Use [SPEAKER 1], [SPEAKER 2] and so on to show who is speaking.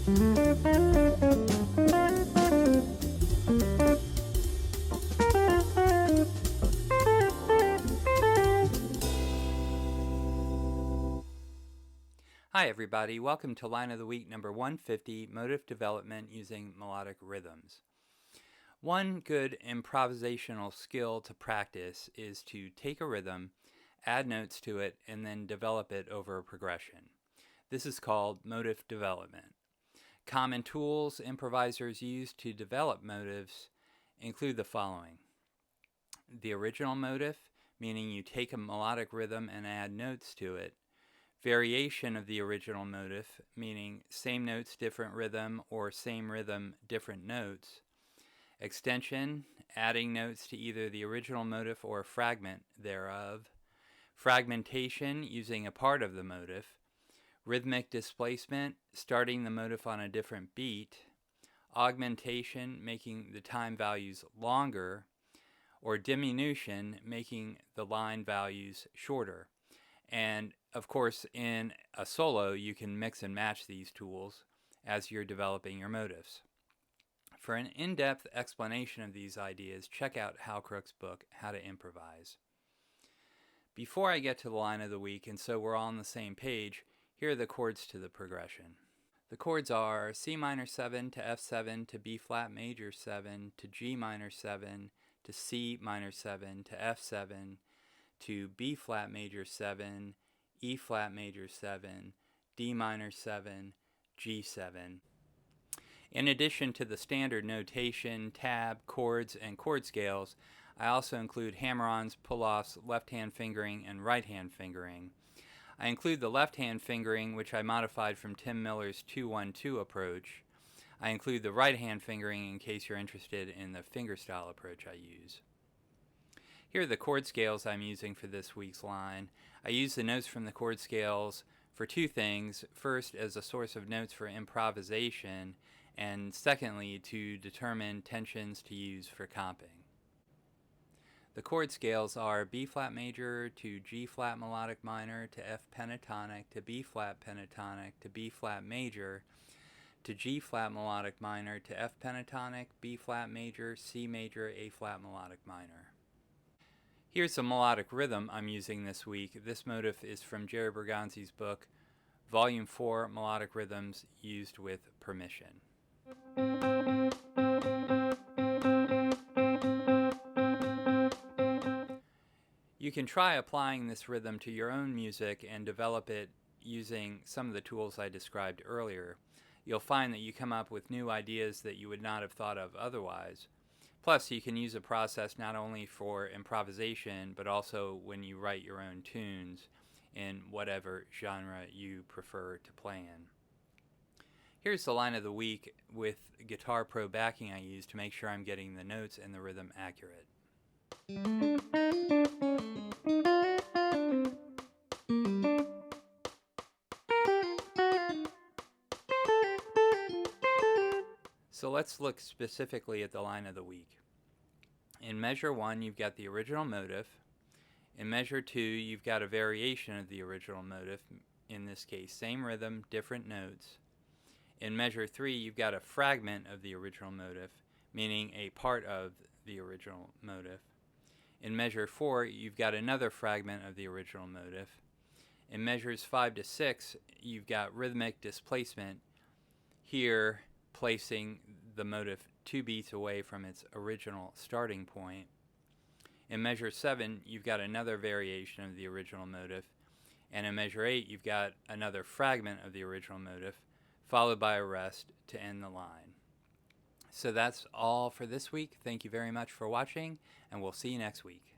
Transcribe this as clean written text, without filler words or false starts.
[SPEAKER 1] Hi everybody, welcome to Line of the Week number 150, Motif Development Using Melodic Rhythms. One good improvisational skill to practice is to take a rhythm, add notes to it, and then develop it over a progression. This is called motif development. Common tools improvisers use to develop motifs include the following. The original motif, meaning you take a melodic rhythm and add notes to it. Variation of the original motif, meaning same notes, different rhythm, or same rhythm, different notes. Extension, adding notes to either the original motif or a fragment thereof. Fragmentation, using a part of the motif. Rhythmic displacement, starting the motif on a different beat. Augmentation, making the time values longer. Or diminution, making the line values shorter. And of course, in a solo, you can mix and match these tools as you're developing your motifs. For an in-depth explanation of these ideas, check out Hal Crook's book, How to Improvise. Before I get to the line of the week, and so we're all on the same page, here are the chords to the progression. The chords are C minor 7 to F7 to B flat major 7 to G minor 7 to C minor 7 to F7 to B flat major 7, E flat major 7, D minor 7, G7. In addition to the standard notation, tab, chords, and chord scales, I also include hammer-ons, pull-offs, left-hand fingering, and right-hand fingering. I include the left-hand fingering, which I modified from Tim Miller's 2-1-2 approach. I include the right-hand fingering in case you're interested in the fingerstyle approach I use. Here are the chord scales I'm using for this week's line. I use the notes from the chord scales for two things. First, as a source of notes for improvisation, and secondly, to determine tensions to use for comping. The chord scales are B flat major to G flat melodic minor to F pentatonic to B flat pentatonic to B flat major to G flat melodic minor to F pentatonic, B flat major, C major, A flat melodic minor. Here's the melodic rhythm I'm using this week. This motif is from Jerry Bergonzi's book, Volume 4, Melodic Rhythms Used with Permission. You can try applying this rhythm to your own music and develop it using some of the tools I described earlier. You'll find that you come up with new ideas that you would not have thought of otherwise. Plus, you can use a process not only for improvisation, but also when you write your own tunes in whatever genre you prefer to play in. Here's the line of the week with Guitar Pro backing I use to make sure I'm getting the notes and the rhythm accurate. So let's look specifically at the line of the week. In measure 1, you've got the original motif. In measure 2, you've got a variation of the original motif, in this case, same rhythm, different notes. In measure 3, you've got a fragment of the original motif, meaning a part of the original motif. In measure 4, you've got another fragment of the original motif. In measures 5 to 6, you've got rhythmic displacement, here placing the motif 2 beats away from its original starting point. In measure 7, you've got another variation of the original motif. And in measure 8, you've got another fragment of the original motif, followed by a rest to end the line. So that's all for this week. Thank you very much for watching, and we'll see you next week.